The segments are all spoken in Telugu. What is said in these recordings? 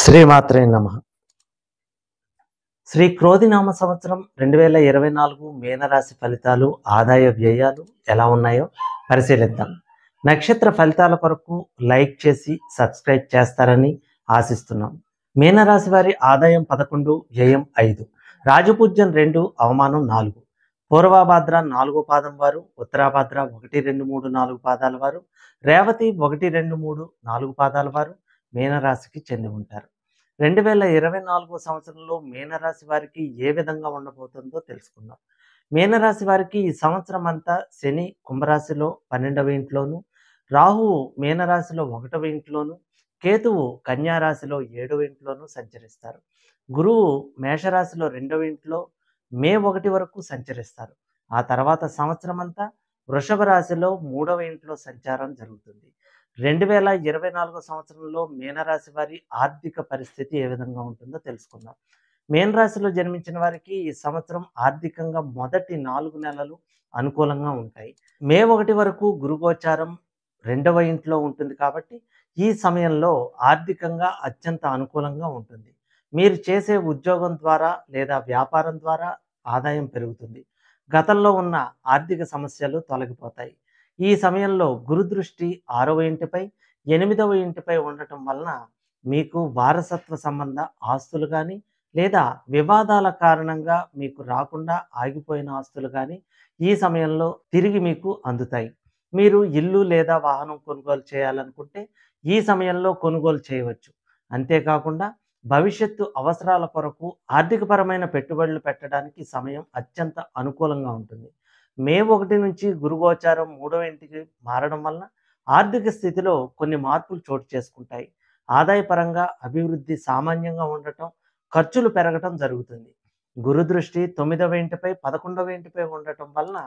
శ్రీమాత్రే నమః. శ్రీ క్రోధినామ సంవత్సరం 2024 మీనరాశి ఫలితాలు, ఆదాయ వ్యయాలు ఎలా ఉన్నాయో పరిశీలిద్దాం. నక్షత్ర ఫలితాల కొరకు లైక్ చేసి సబ్స్క్రైబ్ చేస్తారని ఆశిస్తున్నాం. మీనరాశి వారి ఆదాయం 11, వ్యయం 5, రాజపూజ్యం 2, అవమానం 4, పూర్వభాద్ర 4వ పాదం వారు, ఉత్తరాభాద్ర 1, 2, 3, 4 పాదాల వారు, రేవతి 1, 2, 3, 4 పాదాల వారు మీనరాశికి చెంది ఉంటారు. 2024 సంవత్సరంలో మీనరాశి వారికి ఏ విధంగా ఉండబోతుందో తెలుసుకుందాం. మీనరాశి వారికి ఈ సంవత్సరం అంతా శని కుంభరాశిలో 12వ ఇంట్లోను, రాహువు మీనరాశిలో 1వ ఇంట్లోను, కేతువు కన్యారాశిలో 7వ ఇంట్లోను సంచరిస్తారు. గురువు మేషరాశిలో 2వ ఇంట్లో మే 1 వరకు సంచరిస్తారు. ఆ తర్వాత సంవత్సరం అంతా వృషభ రాశిలో 3వ ఇంట్లో సంచారం జరుగుతుంది. 2024 సంవత్సరంలో మీనరాశి వారి ఆర్థిక పరిస్థితి ఏ విధంగా ఉంటుందో తెలుసుకుందాం. మీనరాశిలో జన్మించిన వారికి ఈ సంవత్సరం ఆర్థికంగా మొదటి 4 నెలలు అనుకూలంగా ఉంటాయి. మే 1 వరకు గురుగోచారం 2వ ఇంట్లో ఉంటుంది కాబట్టి ఈ సమయంలో ఆర్థికంగా అత్యంత అనుకూలంగా ఉంటుంది. మీరు చేసే ఉద్యోగం ద్వారా లేదా వ్యాపారం ద్వారా ఆదాయం పెరుగుతుంది. గతంలో ఉన్న ఆర్థిక సమస్యలు తొలగిపోతాయి. ఈ సమయంలో గురుదృష్టి 6వ ఇంటిపై 8వ ఇంటిపై ఉండటం వలన మీకు వారసత్వ సంబంధ ఆస్తులు కానీ లేదా వివాదాల కారణంగా మీకు రాకుండా ఆగిపోయిన ఆస్తులు కానీ ఈ సమయంలో తిరిగి మీకు అందుతాయి. మీరు ఇల్లు లేదా వాహనం కొనుగోలు చేయాలనుకుంటే ఈ సమయంలో కొనుగోలు చేయవచ్చు. అంతేకాకుండా భవిష్యత్తు అవసరాల కొరకు ఆర్థికపరమైన పెట్టుబడులు పెట్టడానికి సమయం అత్యంత అనుకూలంగా ఉంటుంది. మే 1 నుంచి గురుగోచారం 3వ ఇంటికి మారడం వలన ఆర్థిక స్థితిలో కొన్ని మార్పులు చోటు చేసుకుంటాయి. ఆదాయపరంగా అభివృద్ధి సామాన్యంగా ఉండటం, ఖర్చులు పెరగటం జరుగుతుంది. గురుదృష్టి 9వ ఇంటిపై 11వ ఇంటిపై ఉండటం వలన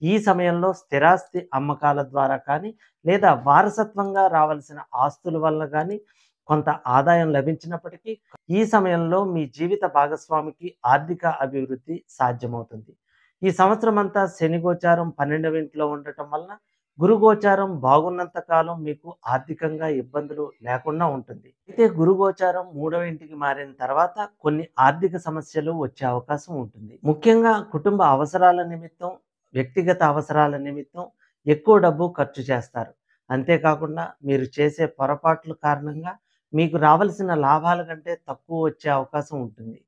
ఈ సమయంలో స్థిరాస్తి అమ్మకాల ద్వారా కానీ లేదా వారసత్వంగా రావాల్సిన ఆస్తుల వల్ల కానీ కొంత ఆదాయం లభించినప్పటికీ ఈ సమయంలో మీ జీవిత భాగస్వామికి ఆర్థిక అభివృద్ధి సాధ్యమవుతుంది. ఈ సంవత్సరం అంతా శని గోచారం 12వ ఇంట్లో ఉండటం వలన గురుగోచారం బాగున్నంత కాలం మీకు ఆర్థికంగా ఇబ్బందులు లేకుండా ఉంటుంది. అయితే గురుగోచారం 3వ ఇంటికి మారిన తర్వాత కొన్ని ఆర్థిక సమస్యలు వచ్చే అవకాశం ఉంటుంది. ముఖ్యంగా కుటుంబ అవసరాల నిమిత్తం, వ్యక్తిగత అవసరాల నిమిత్తం ఎక్కువ డబ్బు ఖర్చు చేస్తారు. అంతేకాకుండా మీరు చేసే పొరపాట్ల కారణంగా మీకు రావాల్సిన లాభాల కంటే తక్కువ వచ్చే అవకాశం ఉంటుంది.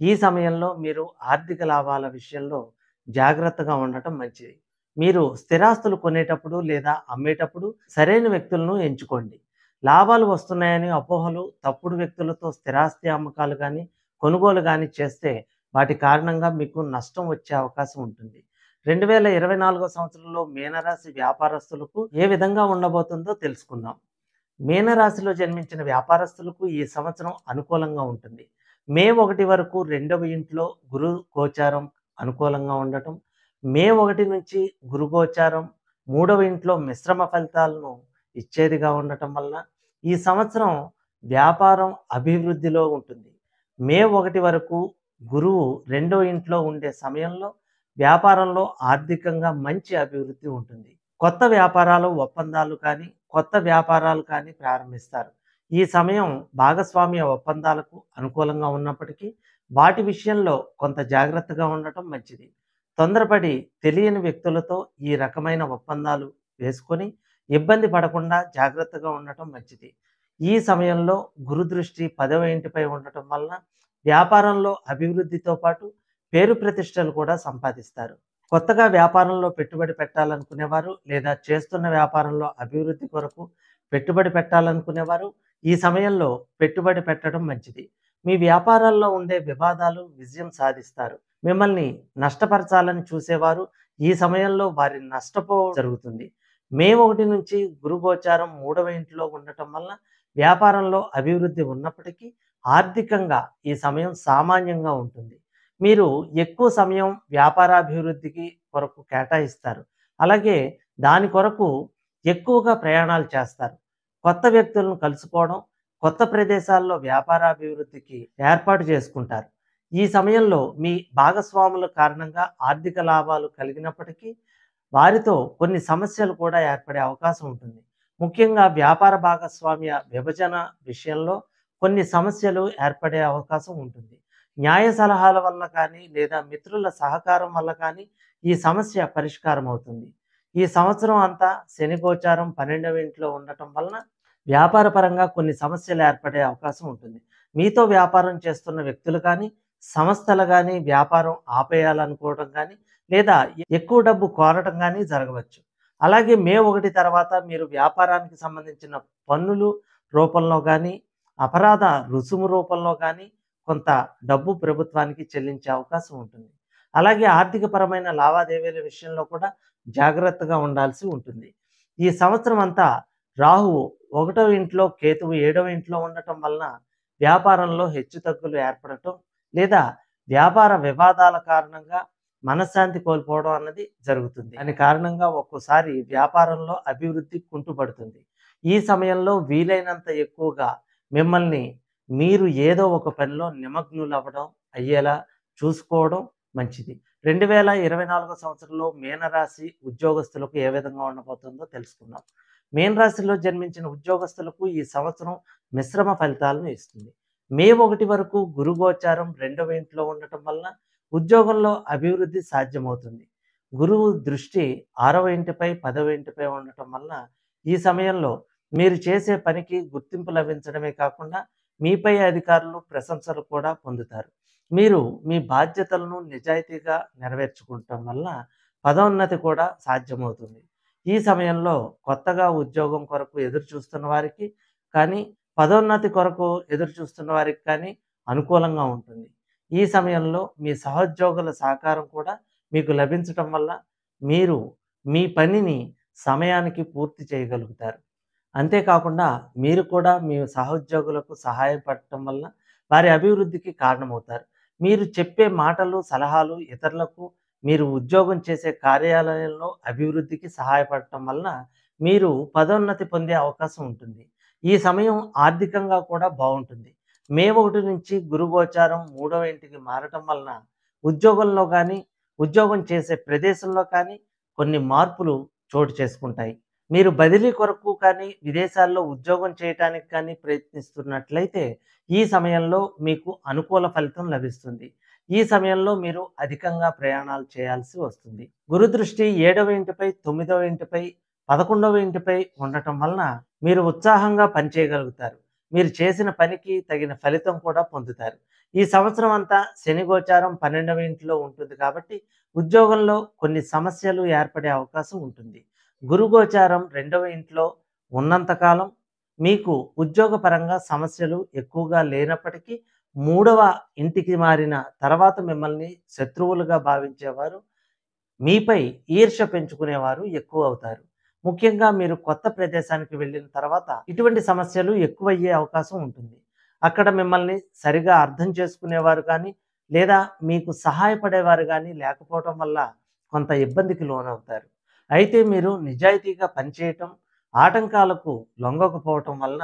ఈ సమయంలో మీరు ఆర్థిక లాభాల విషయంలో జాగ్రత్తగా ఉండటం మంచిది. మీరు స్థిరాస్తులు కొనేటప్పుడు లేదా అమ్మేటప్పుడు సరైన వ్యక్తులను ఎంచుకోండి. లాభాలు వస్తున్నాయని అపోహలు, తప్పుడు వ్యక్తులతో స్థిరాస్తి అమ్మకాలు కానీ కొనుగోలు కానీ చేస్తే వాటి కారణంగా మీకు నష్టం వచ్చే అవకాశం ఉంటుంది. 2024 సంవత్సరంలో మీనరాశి వ్యాపారస్తులకు ఏ విధంగా ఉండబోతుందో తెలుసుకుందాం. మీనరాశిలో జన్మించిన వ్యాపారస్తులకు ఈ సంవత్సరం అనుకూలంగా ఉంటుంది. మే 1 వరకు 2వ ఇంట్లో గురు గోచారం అనుకూలంగా ఉండటం, మే 1 నుంచి గురుగోచారం 3వ ఇంట్లో మిశ్రమ ఫలితాలను ఇచ్చేదిగా ఉండటం వలన ఈ సంవత్సరం వ్యాపారం అభివృద్ధిలో ఉంటుంది. మే 1 వరకు గురువు 2వ ఇంట్లో ఉండే సమయంలో వ్యాపారంలో ఆర్థికంగా మంచి అభివృద్ధి ఉంటుంది. కొత్త వ్యాపారాలు, ఒప్పందాలు కానీ కొత్త వ్యాపారాలు కానీ ప్రారంభిస్తారు. ఈ సమయం భాగస్వామ్య ఒప్పందాలకు అనుకూలంగా ఉన్నప్పటికీ వాటి విషయంలో కొంత జాగ్రత్తగా ఉండటం మంచిది. తొందరపడి తెలియని వ్యక్తులతో ఈ రకమైన ఒప్పందాలు వేసుకొని ఇబ్బంది పడకుండా జాగ్రత్తగా ఉండటం మంచిది. ఈ సమయంలో గురుదృష్టి 10వ ఇంటిపై ఉండటం వలన వ్యాపారంలో అభివృద్ధితో పాటు పేరు ప్రతిష్టలు కూడా సంపాదిస్తారు. కొత్తగా వ్యాపారంలో పెట్టుబడి పెట్టాలనుకునేవారు లేదా చేస్తున్న వ్యాపారంలో అభివృద్ధి కొరకు పెట్టుబడి పెట్టాలనుకునేవారు ఈ సమయంలో పెట్టుబడి పెట్టడం మంచిది. మీ వ్యాపారాల్లో ఉండే వివాదాలు విజయం సాధిస్తారు. మిమ్మల్ని నష్టపరచాలని చూసేవారు ఈ సమయంలో వారి జరుగుతుంది. మే 1 నుంచి గురుగోచారం 3వ ఇంట్లో ఉండటం వల్ల వ్యాపారంలో అభివృద్ధి ఉన్నప్పటికీ ఆర్థికంగా ఈ సమయం సామాన్యంగా ఉంటుంది. మీరు ఎక్కువ సమయం వ్యాపారాభివృద్ధికి కొరకు కేటాయిస్తారు. అలాగే దాని కొరకు ఎక్కువగా ప్రయాణాలు చేస్తారు. కొత్త వ్యక్తులను కలుసుకోవడం, కొత్త ప్రదేశాల్లో వ్యాపారాభివృద్ధికి ఏర్పాటు చేసుకుంటారు. ఈ సమయంలో మీ భాగస్వాముల కారణంగా ఆర్థిక లాభాలు కలిగినప్పటికీ వారితో కొన్ని సమస్యలు కూడా ఏర్పడే అవకాశం ఉంటుంది. ముఖ్యంగా వ్యాపార భాగస్వామ్య విభజన విషయంలో కొన్ని సమస్యలు ఏర్పడే అవకాశం ఉంటుంది. న్యాయ సలహాల వల్ల కానీ లేదా మిత్రుల సహకారం వల్ల కానీ ఈ సమస్య పరిష్కారం అవుతుంది. ఈ సంవత్సరం అంతా శని గోచారం 12వ ఇంట్లో ఉండటం వలన వ్యాపార పరంగా కొన్ని సమస్యలు ఏర్పడే అవకాశం ఉంటుంది. మీతో వ్యాపారం చేస్తున్న వ్యక్తులు కానీ, సంస్థలు కానీ వ్యాపారం ఆపేయాలనుకోవడం కానీ లేదా ఎక్కువ డబ్బు కోరటం కానీ జరగవచ్చు. అలాగే మే 1 తర్వాత మీరు వ్యాపారానికి సంబంధించిన పన్నులు రూపంలో కానీ, అపరాధ రుసుము రూపంలో కానీ కొంత డబ్బు ప్రభుత్వానికి చెల్లించే అవకాశం ఉంటుంది. అలాగే ఆర్థికపరమైన లావాదేవీల విషయంలో కూడా జాగ్రత్తగా ఉండాల్సి ఉంటుంది. ఈ సంవత్సరం అంతా రాహువు 1వ ఇంట్లో, కేతువు 7వ ఇంట్లో ఉండటం వలన వ్యాపారంలో హెచ్చుతగ్గులు ఏర్పడటం లేదా వ్యాపార వివాదాల కారణంగా మనశ్శాంతి కోల్పోవడం అన్నది జరుగుతుంది. దాని కారణంగా ఒక్కోసారి వ్యాపారంలో అభివృద్ధి కుంటుపడుతుంది. ఈ సమయంలో వీలైనంత ఎక్కువగా మిమ్మల్ని మీరు ఏదో ఒక పనిలో నిమగ్నులవ్వడం అయ్యేలా చూసుకోవడం మంచిది. 2024 సంవత్సరంలో మీనరాశి ఉద్యోగస్తులకు ఏ విధంగా ఉండబోతుందో తెలుసుకుందాం. మీనరాశిలో జన్మించిన ఉద్యోగస్తులకు ఈ సంవత్సరం మిశ్రమ ఫలితాలను ఇస్తుంది. మే 1 వరకు గురుగోచారం 2వ ఇంట్లో ఉండటం వలన ఉద్యోగంలో అభివృద్ధి సాధ్యమవుతుంది. గురువు దృష్టి 6వ ఇంటిపై 10వ ఇంటిపై ఉండటం వలన ఈ సమయంలో మీరు చేసే పనికి గుర్తింపు లభించడమే కాకుండా మీపై అధికారులు ప్రశంసలు కూడా పొందుతారు. మీరు మీ బాధ్యతలను నిజాయితీగా నెరవేర్చుకుంటం వల్ల పదోన్నతి కూడా సాధ్యమవుతుంది. ఈ సమయంలో కొత్తగా ఉద్యోగం కొరకు ఎదురు చూస్తున్న వారికి కానీ, పదోన్నతి కొరకు ఎదురు చూస్తున్న వారికి కానీ అనుకూలంగా ఉంటుంది. ఈ సమయంలో మీ సహోద్యోగుల సహకారం కూడా మీకు లభించటం వల్ల మీరు మీ పనిని సమయానికి పూర్తి చేయగలుగుతారు. అంతేకాకుండా మీరు కూడా మీ సహోద్యోగులకు సహాయపడటం వల్ల వారి అభివృద్ధికి కారణమవుతారు. మీరు చెప్పే మాటలు, సలహాలు ఇతరులకు మీరు ఉద్యోగం చేసే కార్యాలయంలో అభివృద్ధికి సహాయపడటం వలన మీరు పదోన్నతి పొందే అవకాశం ఉంటుంది. ఈ సమయం ఆర్థికంగా కూడా బాగుంటుంది. మే 1 నుంచి గురుగోచారం 3వ ఇంటికి మారటం వలన ఉద్యోగంలో కానీ, ఉద్యోగం చేసే ప్రదేశంలో కానీ కొన్ని మార్పులు చోటు చేసుకుంటాయి. మీరు బదిలీ కొరకు కానీ, విదేశాల్లో ఉద్యోగం చేయటానికి కానీ ప్రయత్నిస్తున్నట్లయితే ఈ సమయంలో మీకు అనుకూల ఫలితం లభిస్తుంది. ఈ సమయంలో మీరు అధికంగా ప్రయాణాలు చేయాల్సి వస్తుంది. గురు దృష్టి 7వ ఇంటిపై, 9వ ఇంటిపై, 11వ ఇంటిపై ఉండటం వలన మీరు ఉత్సాహంగా పనిచేయగలుగుతారు. మీరు చేసిన పనికి తగిన ఫలితం కూడా పొందుతారు. ఈ సంవత్సరం అంతా శని గోచారం 12వ ఇంట్లో ఉంటుంది కాబట్టి ఉద్యోగంలో కొన్ని సమస్యలు ఏర్పడే అవకాశం ఉంటుంది. గురుగోచారం 2వ ఇంట్లో ఉన్నంతకాలం మీకు ఉద్యోగపరంగా సమస్యలు ఎక్కువగా లేనప్పటికీ 3వ ఇంటికి మారిన తర్వాత మిమ్మల్ని శత్రువులుగా భావించేవారు, మీపై ఈర్ష్య పెంచుకునేవారు ఎక్కువ అవుతారు. ముఖ్యంగా మీరు కొత్త ప్రదేశానికి వెళ్ళిన తర్వాత ఇటువంటి సమస్యలు ఎక్కువయ్యే అవకాశం ఉంటుంది. అక్కడ మిమ్మల్ని సరిగా అర్థం చేసుకునేవారు కానీ లేదా మీకు సహాయపడేవారు కానీ లేకపోవటం వల్ల కొంత ఇబ్బందికి లోనవుతారు. అయితే మీరు నిజాయితీగా పనిచేయటం, ఆటంకాలకు లొంగకపోవటం వలన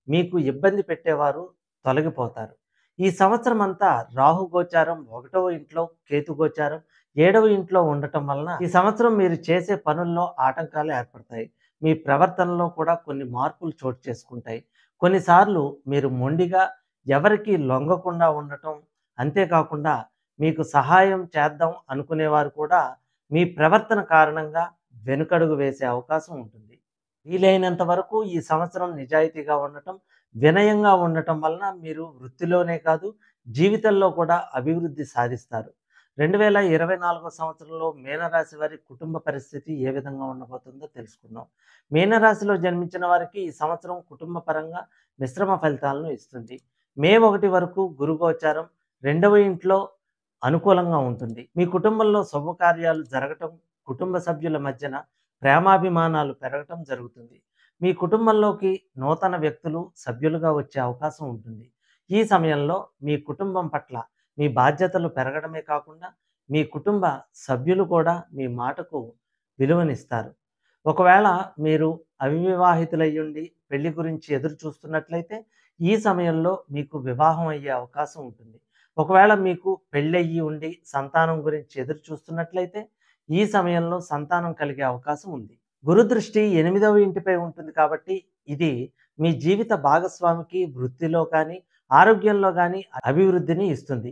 మీకు ఇబ్బంది పెట్టేవారు తొలగిపోతారు. ఈ సంవత్సరం అంతా రాహు గోచారం 1వ ఇంట్లో, కేతు గోచారం 7వ ఇంట్లో ఉండటం వలన ఈ సంవత్సరం మీరు చేసే పనుల్లో ఆటంకాలు ఏర్పడతాయి. మీ ప్రవర్తనలో కూడా కొన్ని మార్పులు చోటు చేసుకుంటాయి. కొన్నిసార్లు మీరు మొండిగా ఎవరికి లొంగకుండా ఉండటం, అంతేకాకుండా మీకు సహాయం చేద్దాం అనుకునేవారు కూడా మీ ప్రవర్తన కారణంగా వెనుకడుగు వేసే అవకాశం ఉంటుంది. వీలైనంత వరకు ఈ సంవత్సరం నిజాయితీగా ఉండటం, వినయంగా ఉండటం వలన మీరు వృత్తిలోనే కాదు జీవితంలో కూడా అభివృద్ధి సాధిస్తారు. 2024 సంవత్సరంలో మీనరాశి వారి కుటుంబ పరిస్థితి ఏ విధంగా ఉండబోతుందో తెలుసుకుందాం. మీనరాశిలో జన్మించిన వారికి ఈ సంవత్సరం కుటుంబ పరంగా మిశ్రమ ఫలితాలను ఇస్తుంది. మే 1 వరకు గురుగోచారం 2వ ఇంట్లో అనుకూలంగా ఉంటుంది. మీ కుటుంబంలో శుభకార్యాలు జరగటం, కుటుంబ సభ్యుల మధ్యన ప్రేమాభిమానాలు పెరగటం జరుగుతుంది. మీ కుటుంబంలోకి నూతన వ్యక్తులు సభ్యులుగా వచ్చే అవకాశం ఉంటుంది. ఈ సమయంలో మీ కుటుంబం పట్ల మీ బాధ్యతలు పెరగడమే కాకుండా మీ కుటుంబ సభ్యులు కూడా మీ మాటకు విలువనిస్తారు. ఒకవేళ మీరు అవివాహితులయ్యుండి పెళ్లి గురించి ఎదురు చూస్తున్నట్లయితే ఈ సమయంలో మీకు వివాహం అయ్యే అవకాశం ఉంటుంది. ఒకవేళ మీకు పెళ్ళయ్యి ఉండి సంతానం గురించి ఎదురు చూస్తున్నట్లయితే ఈ సమయంలో సంతానం కలిగే అవకాశం ఉంది. గురు దృష్టి 8వ ఇంటిపై ఉంటుంది కాబట్టి ఇది మీ జీవిత భాగస్వామికి వృత్తిలో కానీ, ఆరోగ్యంలో గానీ అభివృద్ధిని ఇస్తుంది.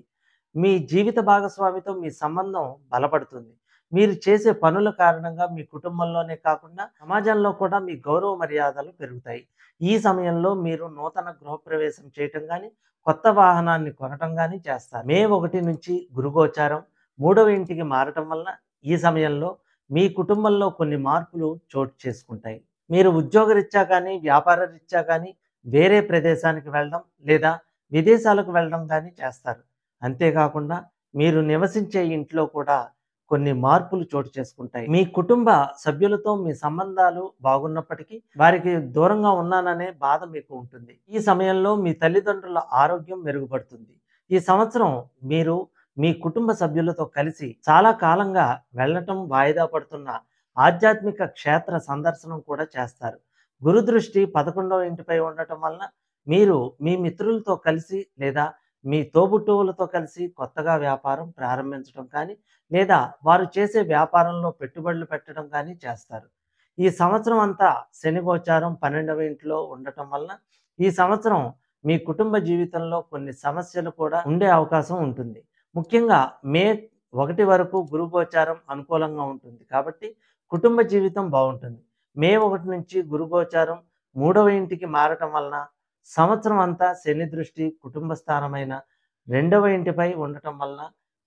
మీ జీవిత భాగస్వామితో మీ సంబంధం బలపడుతుంది. మీరు చేసే పనుల కారణంగా మీ కుటుంబంలోనే కాకుండా సమాజంలో కూడా మీ గౌరవ మర్యాదలు పెరుగుతాయి. ఈ సమయంలో మీరు నూతన గృహప్రవేశం చేయటం గానీ, కొత్త వాహనాన్ని కొనటం గానీ చేస్తారు. మే 1 నుంచి గురుగోచారం 3వ ఇంటికి మారటం వలన ఈ సమయంలో మీ కుటుంబంలో కొన్ని మార్పులు చోటు చేసుకుంటాయి. మీరు ఉద్యోగరీత్యా కానీ, వ్యాపార రీత్యా కానీ వేరే ప్రదేశానికి వెళ్ళడం లేదా విదేశాలకు వెళ్ళడం కానీ చేస్తారు. అంతేకాకుండా మీరు నివసించే ఇంట్లో కూడా కొన్ని మార్పులు చోటు చేసుకుంటాయి. మీ కుటుంబ సభ్యులతో మీ సంబంధాలు బాగున్నప్పటికీ వారికి దూరంగా ఉన్నాననే బాధ మీకు ఉంటుంది. ఈ సమయంలో మీ తల్లిదండ్రుల ఆరోగ్యం మెరుగుపడుతుంది. ఈ సంవత్సరం మీరు మీ కుటుంబ సభ్యులతో కలిసి చాలా కాలంగా వెళ్ళటం వాయిదా పడుతున్న ఆధ్యాత్మిక క్షేత్ర సందర్శనం కూడా చేస్తారు. గురు దృష్టి 11వ ఇంటిపై ఉండటం వలన మీరు మీ మిత్రులతో కలిసి లేదా మీ తోబుట్టువులతో కలిసి కొత్తగా వ్యాపారం ప్రారంభించడం కానీ లేదా వారు చేసే వ్యాపారంలో పెట్టుబడులు పెట్టడం కానీ చేస్తారు. ఈ సంవత్సరం అంతా శని గోచారం 12వ ఇంట్లో ఉండటం వలన ఈ సంవత్సరం మీ కుటుంబ జీవితంలో కొన్ని సమస్యలు కూడా ఉండే అవకాశం ఉంటుంది. ముఖ్యంగా మే 1 వరకు గురు గోచారం అనుకూలంగా ఉంటుంది కాబట్టి కుటుంబ జీవితం బాగుంటుంది. మే 1 నుంచి గురు గోచారం 3వ ఇంటికి మారటం వలన సంవత్సరం అంతా శని దృష్టి కుటుంబ స్థానమైన 2వ ఇంటిపై ఉండటం వలన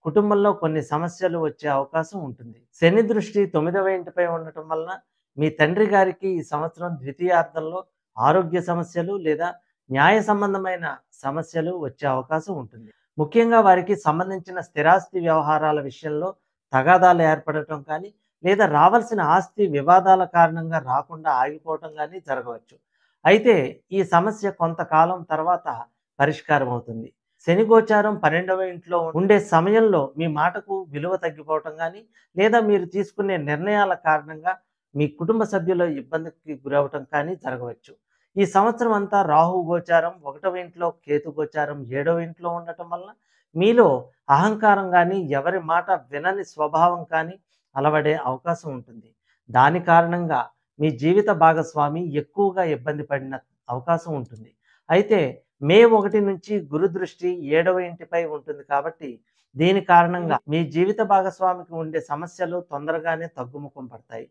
కుటుంబంలో కొన్ని సమస్యలు వచ్చే అవకాశం ఉంటుంది. శని దృష్టి 9వ ఇంటిపై ఉండటం వలన మీ తండ్రి గారికి ఈ సంవత్సరం ద్వితీయార్థంలో ఆరోగ్య సమస్యలు లేదా న్యాయ సంబంధమైన సమస్యలు వచ్చే అవకాశం ఉంటుంది. ముఖ్యంగా వారికి సంబంధించిన స్థిరాస్తి వ్యవహారాల విషయంలో తగాదాలు ఏర్పడటం కానీ లేదా రావాల్సిన ఆస్తి వివాదాల కారణంగా రాకుండా ఆగిపోవటం కానీ జరగవచ్చు. అయితే ఈ సమస్య కొంతకాలం తర్వాత పరిష్కారం అవుతుంది. శని గోచారం 12వ ఇంట్లో ఉండే సమయంలో మీ మాటకు విలువ తగ్గిపోవటం కానీ లేదా మీరు తీసుకునే నిర్ణయాల కారణంగా మీ కుటుంబ సభ్యుల ఇబ్బందికి గురవటం కానీ జరగవచ్చు. ఈ సంవత్సరం అంతా రాహు గోచారం 1వ ఇంట్లో, కేతు గోచారం 7వ ఇంట్లో ఉండటం వలన మీలో అహంకారం కానీ ఎవరి మాట వినని స్వభావం కానీ అలవడే అవకాశం ఉంటుంది. దాని కారణంగా మీ జీవిత భాగస్వామి ఎక్కువగా ఇబ్బంది పడిన అవకాశం ఉంటుంది. అయితే మే 1 నుంచి గురు దృష్టి 7వ ఇంటిపై ఉంటుంది కాబట్టి దీని కారణంగా మీ జీవిత భాగస్వామికి ఉండే సమస్యలు తొందరగానే తగ్గుముఖం పడతాయి.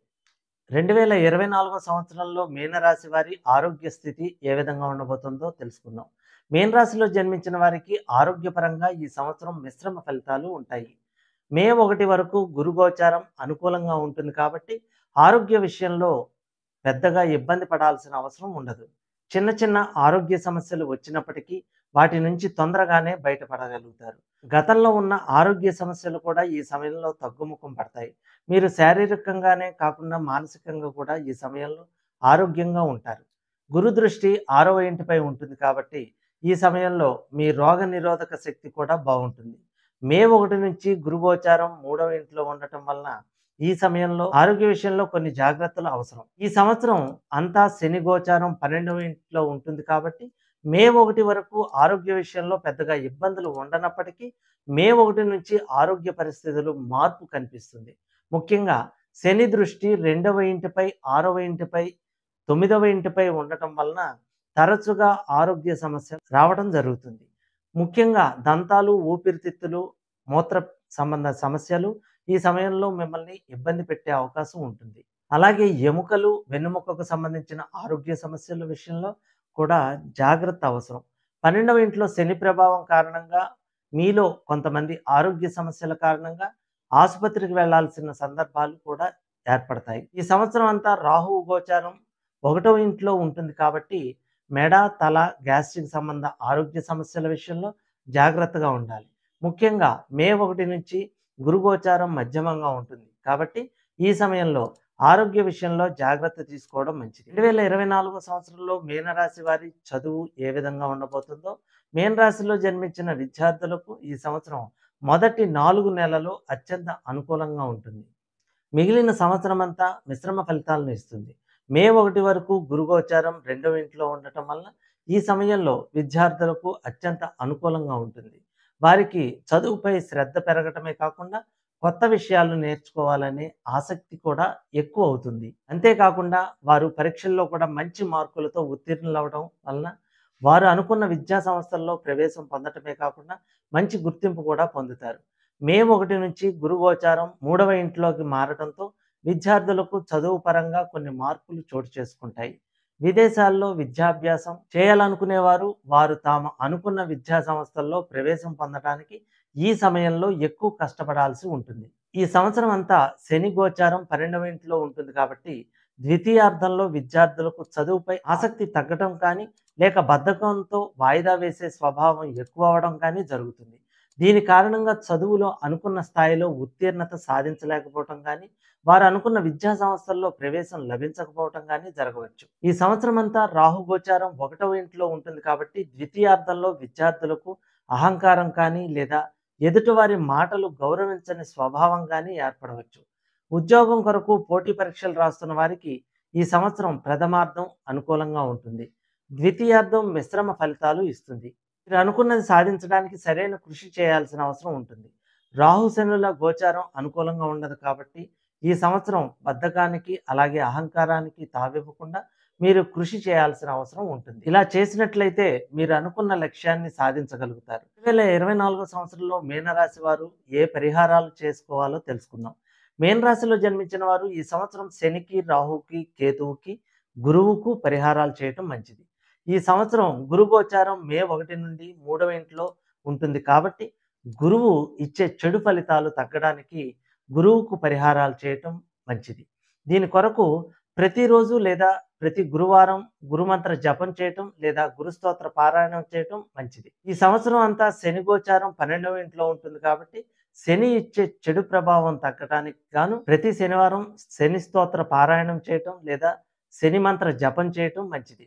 2024వ సంవత్సరంలో మీనరాశి వారి ఆరోగ్య స్థితి ఏ విధంగా ఉండబోతుందో తెలుసుకుందాం. మీనరాశిలో జన్మించిన వారికి ఆరోగ్యపరంగా ఈ సంవత్సరం మిశ్రమ ఫలితాలు ఉంటాయి. మే 1 వరకు గురు గోచారం అనుకూలంగా ఉంటుంది కాబట్టి ఆరోగ్య విషయంలో పెద్దగా ఇబ్బంది పడాల్సిన అవసరం ఉండదు. చిన్న చిన్న ఆరోగ్య సమస్యలు వచ్చినప్పటికీ వాటి నుంచి తొందరగానే బయటపడగలుగుతారు. గతంలో ఉన్న ఆరోగ్య సమస్యలు కూడా ఈ సమయంలో తగ్గుముఖం పడతాయి. మీరు శారీరకంగానే కాకుండా మానసికంగా కూడా ఈ సమయంలో ఆరోగ్యంగా ఉంటారు. గురు దృష్టి 6వ ఇంటిపై ఉంటుంది కాబట్టి ఈ సమయంలో మీ రోగ నిరోధక శక్తి కూడా బాగుంటుంది. మే 1 నుంచి గురు గోచారం 3వ ఇంట్లో ఉండటం వలన ఈ సమయంలో ఆరోగ్య విషయంలో కొన్ని జాగ్రత్తలు అవసరం. ఈ సంవత్సరం అంతా శని గోచారం 12వ ఇంట్లో ఉంటుంది కాబట్టి మే 1 వరకు ఆరోగ్య విషయంలో పెద్దగా ఇబ్బందులు ఉండనప్పటికీ మే 1 నుంచి ఆరోగ్య పరిస్థితులు మార్పు కనిపిస్తుంది. ముఖ్యంగా శని దృష్టి 2వ ఇంటిపై, 6వ ఇంటిపై, 9వ ఇంటిపై ఉండటం వలన తరచుగా ఆరోగ్య సమస్య రావడం జరుగుతుంది. ముఖ్యంగా దంతాలు, ఊపిరితిత్తులు, మూత్ర సంబంధ సమస్యలు ఈ సమయంలో మిమ్మల్ని ఇబ్బంది పెట్టే అవకాశం ఉంటుంది. అలాగే ఎముకలు, వెన్నుముకకు సంబంధించిన ఆరోగ్య సమస్యల విషయంలో కూడా జాగ్రత్త అవసరం. 12వ ఇంట్లో శని ప్రభావం కారణంగా మీలో కొంతమంది ఆరోగ్య సమస్యల కారణంగా ఆసుపత్రికి వెళ్లాల్సిన సందర్భాలు కూడా ఏర్పడతాయి. ఈ సంవత్సరం అంతా రాహువు గోచారం 1వ ఇంట్లో ఉంటుంది కాబట్టి మెడ, తల, గ్యాస్ట్రిక్ సంబంధ ఆరోగ్య సమస్యల విషయంలో జాగ్రత్తగా ఉండాలి. ముఖ్యంగా మే 1 నుంచి గురు గోచారం మధ్యమంగా ఉంటుంది కాబట్టి ఈ సమయంలో ఆరోగ్య విషయంలో జాగ్రత్త తీసుకోవడం మంచిది. 2024 సంవత్సరంలో మీనరాశి వారి చదువు ఏ విధంగా ఉండబోతుందో, మీనరాశిలో జన్మించిన విద్యార్థులకు ఈ సంవత్సరం మొదటి 4 నెలలు అత్యంత అనుకూలంగా ఉంటుంది. మిగిలిన సంవత్సరం అంతా మిశ్రమ ఫలితాలను ఇస్తుంది. మే 1 వరకు గురు గోచారం 2వ ఇంట్లో ఉండటం వలన ఈ సమయంలో విద్యార్థులకు అత్యంత అనుకూలంగా ఉంటుంది. వారికి చదువుపై శ్రద్ధ పెరగటమే కాకుండా కొత్త విషయాలు నేర్చుకోవాలనే ఆసక్తి కూడా ఎక్కువ అవుతుంది. అంతేకాకుండా వారు పరీక్షల్లో కూడా మంచి మార్కులతో ఉత్తీర్ణులవ్వడం వలన వారు అనుకున్న విద్యా సంస్థల్లో ప్రవేశం పొందటమే కాకుండా మంచి గుర్తింపు కూడా పొందుతారు. మే 1 నుంచి గురుగోచారం 3వ ఇంట్లోకి మారటంతో విద్యార్థులకు చదువు పరంగా కొన్ని మార్పులు చోటు చేసుకుంటాయి. విదేశాల్లో విద్యాభ్యాసం చేయాలనుకునేవారు వారు తాము అనుకున్న విద్యా సంస్థల్లో ప్రవేశం పొందడానికి ఈ సమయంలో ఎక్కువ కష్టపడాల్సి ఉంటుంది. ఈ సంవత్సరం అంతా శని గోచారం 12వ ఇంట్లో ఉంటుంది కాబట్టి ద్వితీయార్థంలో విద్యార్థులకు చదువుపై ఆసక్తి తగ్గటం కానీ లేక బద్ధకంతో వాయిదా వేసే స్వభావం ఎక్కువ అవడం కానీ జరుగుతుంది. దీని కారణంగా చదువులో అనుకున్న స్థాయిలో ఉత్తీర్ణత సాధించలేకపోవటం కానీ వారు అనుకున్న విద్యా సంస్థల్లో ప్రవేశం లభించకపోవటం కానీ జరగవచ్చు. ఈ సంవత్సరం అంతా రాహు గోచారం 1వ ఇంట్లో ఉంటుంది కాబట్టి ద్వితీయార్థంలో విద్యార్థులకు అహంకారం కానీ లేదా ఎదుటివారి మాటలు గౌరవించని స్వభావం కానీ ఏర్పడవచ్చు. ఉద్యోగం కొరకు పోటీ పరీక్షలు రాస్తున్న వారికి ఈ సంవత్సరం ప్రథమార్థం అనుకూలంగా ఉంటుంది. ద్వితీయార్థం మిశ్రమ ఫలితాలు ఇస్తుంది. మీరు అనుకున్నది సాధించడానికి సరైన కృషి చేయాల్సిన అవసరం ఉంటుంది. రాహు శనుల గోచారం అనుకూలంగా ఉండదు కాబట్టి ఈ సంవత్సరం బద్ధకానికి అలాగే అహంకారానికి తావివ్వకుండా మీరు కృషి చేయాల్సిన అవసరం ఉంటుంది. ఇలా చేసినట్లయితే మీరు అనుకున్న లక్ష్యాన్ని సాధించగలుగుతారు. 2024 సంవత్సరంలో మీనరాశి వారు ఏ పరిహారాలు చేసుకోవాలో తెలుసుకుందాం. మీనరాశిలో జన్మించిన వారు ఈ సంవత్సరం శనికి, రాహుకి, కేతువుకి, గురువుకు పరిహారాలు చేయటం మంచిది. ఈ సంవత్సరం గురు గోచారం మే 1 నుండి 3వ ఇంట్లో ఉంటుంది కాబట్టి గురువు ఇచ్చే చెడు ఫలితాలు తగ్గడానికి గురువుకు పరిహారాలు చేయటం మంచిది. దీని కొరకు ప్రతిరోజు లేదా ప్రతి గురువారం గురుమంత్ర జపం చేయటం లేదా గురుస్తోత్ర పారాయణం చేయటం మంచిది. ఈ సంవత్సరం అంతా శని గోచారం 12వ ఇంట్లో ఉంటుంది కాబట్టి శని ఇచ్చే చెడు ప్రభావం తగ్గడానికి గాను ప్రతి శనివారం శని స్తోత్ర పారాయణం చేయటం లేదా శని మంత్ర జపం చేయటం మంచిది.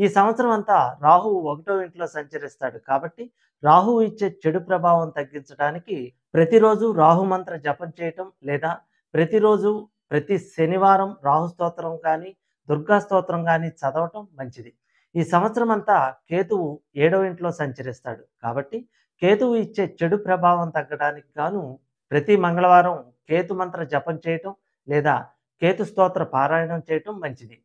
ఈ సంవత్సరం అంతా రాహువు 1వ ఇంట్లో సంచరిస్తాడు కాబట్టి రాహువు ఇచ్చే చెడు ప్రభావం తగ్గించడానికి ప్రతిరోజు రాహు మంత్ర జపం చేయటం లేదా ప్రతిరోజు ప్రతి శనివారం రాహు స్తోత్రం కానీ దుర్గా స్తోత్రం కానీ చదవటం మంచిది. ఈ సంవత్సరం అంతా కేతువు 7వ ఇంట్లో సంచరిస్తాడు కాబట్టి కేతువు ఇచ్చే చెడు ప్రభావం తగ్గడానికి గాను ప్రతి మంగళవారం కేతు మంత్ర జపం చేయటం లేదా కేతు స్తోత్ర పారాయణం చేయటం మంచిది.